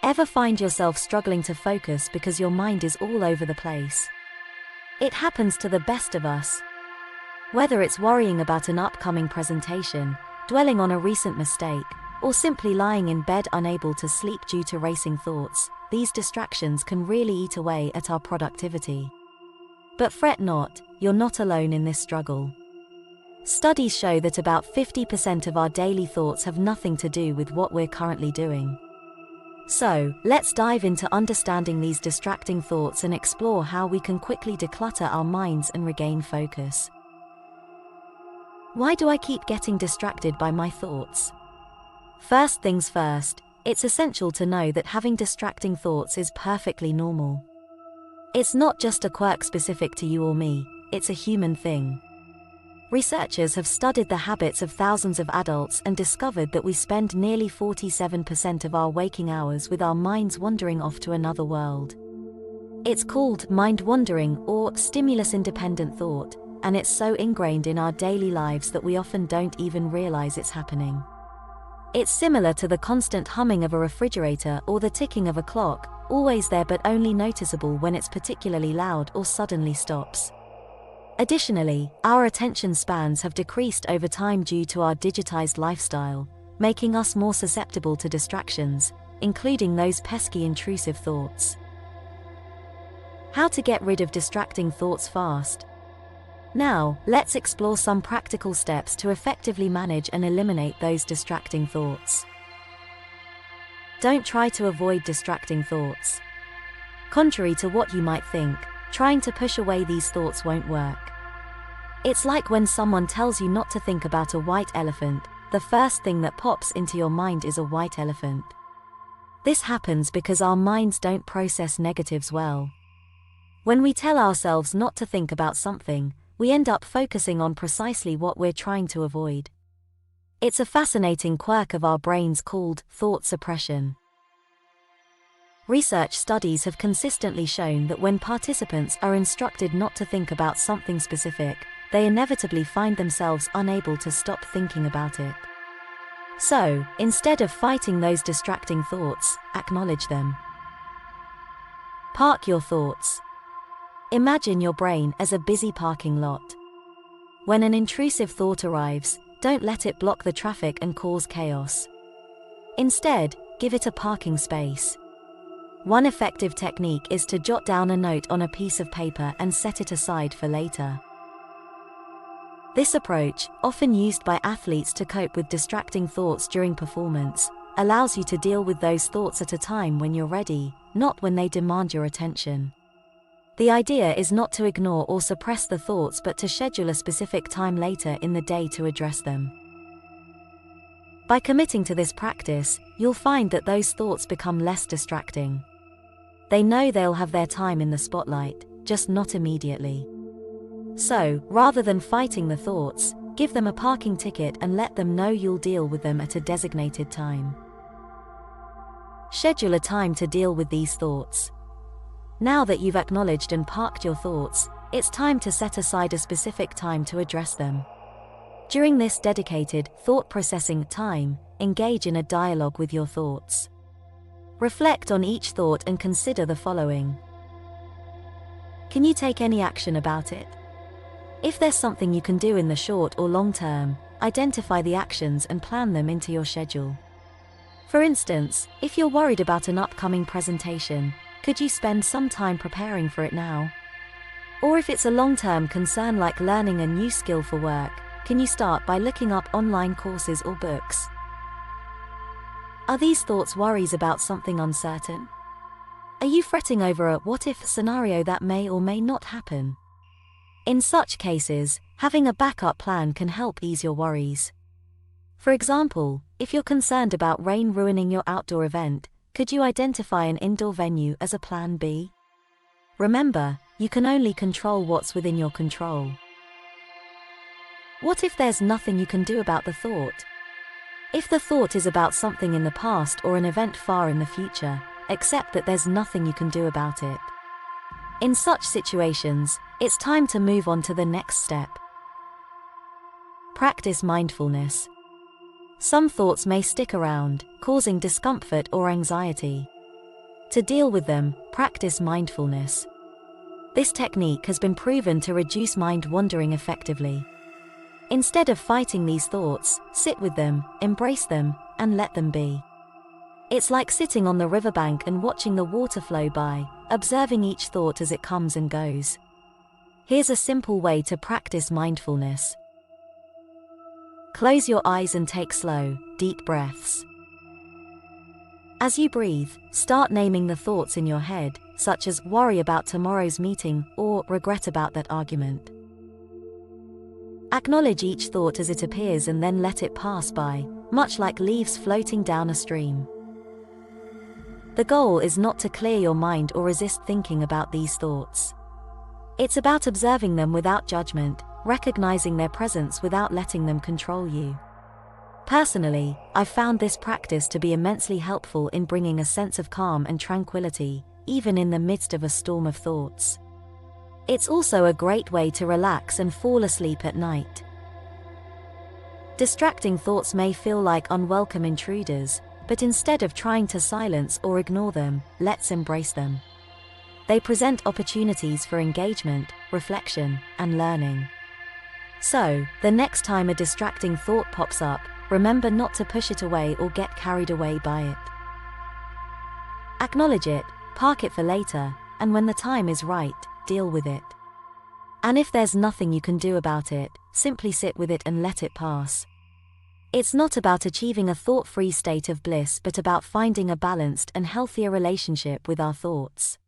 Ever find yourself struggling to focus because your mind is all over the place? It happens to the best of us. Whether it's worrying about an upcoming presentation, dwelling on a recent mistake, or simply lying in bed unable to sleep due to racing thoughts, these distractions can really eat away at our productivity. But fret not, you're not alone in this struggle. Studies show that about 50% of our daily thoughts have nothing to do with what we're currently doing. So, let's dive into understanding these distracting thoughts and explore how we can quickly declutter our minds and regain focus. Why do I keep getting distracted by my thoughts? First things first, it's essential to know that having distracting thoughts is perfectly normal. It's not just a quirk specific to you or me, it's a human thing. Researchers have studied the habits of thousands of adults and discovered that we spend nearly 47% of our waking hours with our minds wandering off to another world. It's called mind wandering or stimulus-independent thought, and it's so ingrained in our daily lives that we often don't even realize it's happening. It's similar to the constant humming of a refrigerator or the ticking of a clock, always there but only noticeable when it's particularly loud or suddenly stops. Additionally, our attention spans have decreased over time due to our digitized lifestyle, making us more susceptible to distractions, including those pesky intrusive thoughts. How to get rid of distracting thoughts fast? Now, let's explore some practical steps to effectively manage and eliminate those distracting thoughts. Don't try to avoid distracting thoughts. Contrary to what you might think, trying to push away these thoughts won't work. It's like when someone tells you not to think about a white elephant, the first thing that pops into your mind is a white elephant. This happens because our minds don't process negatives well. When we tell ourselves not to think about something, we end up focusing on precisely what we're trying to avoid. It's a fascinating quirk of our brains called thought suppression. Research studies have consistently shown that when participants are instructed not to think about something specific, they inevitably find themselves unable to stop thinking about it. So, instead of fighting those distracting thoughts, acknowledge them. Park your thoughts. Imagine your brain as a busy parking lot. When an intrusive thought arrives, don't let it block the traffic and cause chaos. Instead, give it a parking space. One effective technique is to jot down a note on a piece of paper and set it aside for later. This approach, often used by athletes to cope with distracting thoughts during performance, allows you to deal with those thoughts at a time when you're ready, not when they demand your attention. The idea is not to ignore or suppress the thoughts but to schedule a specific time later in the day to address them. By committing to this practice, you'll find that those thoughts become less distracting. They know they'll have their time in the spotlight, just not immediately. So, rather than fighting the thoughts, give them a parking ticket and let them know you'll deal with them at a designated time. Schedule a time to deal with these thoughts. Now that you've acknowledged and parked your thoughts, it's time to set aside a specific time to address them. During this dedicated, thought-processing time, engage in a dialogue with your thoughts. Reflect on each thought and consider the following. Can you take any action about it? If there's something you can do in the short or long term, identify the actions and plan them into your schedule. For instance, if you're worried about an upcoming presentation, could you spend some time preparing for it now? Or if it's a long-term concern like learning a new skill for work, can you start by looking up online courses or books? Are these thoughts worries about something uncertain? Are you fretting over a what-if scenario that may or may not happen? In such cases, having a backup plan can help ease your worries. For example, if you're concerned about rain ruining your outdoor event, could you identify an indoor venue as a plan B? Remember, you can only control what's within your control. What if there's nothing you can do about the thought? If the thought is about something in the past or an event far in the future, accept that there's nothing you can do about it. In such situations, it's time to move on to the next step. Practice mindfulness. Some thoughts may stick around, causing discomfort or anxiety. To deal with them, practice mindfulness. This technique has been proven to reduce mind wandering effectively. Instead of fighting these thoughts, sit with them, embrace them, and let them be. It's like sitting on the riverbank and watching the water flow by, observing each thought as it comes and goes. Here's a simple way to practice mindfulness. Close your eyes and take slow, deep breaths. As you breathe, start naming the thoughts in your head, such as worry about tomorrow's meeting or regret about that argument. Acknowledge each thought as it appears and then let it pass by, much like leaves floating down a stream. The goal is not to clear your mind or resist thinking about these thoughts. It's about observing them without judgment, recognizing their presence without letting them control you. Personally, I've found this practice to be immensely helpful in bringing a sense of calm and tranquility, even in the midst of a storm of thoughts. It's also a great way to relax and fall asleep at night. Distracting thoughts may feel like unwelcome intruders, but instead of trying to silence or ignore them, let's embrace them. They present opportunities for engagement, reflection, and learning. So, the next time a distracting thought pops up, remember not to push it away or get carried away by it. Acknowledge it, park it for later, and when the time is right, deal with it. And if there's nothing you can do about it, simply sit with it and let it pass. It's not about achieving a thought-free state of bliss but about finding a balanced and healthier relationship with our thoughts.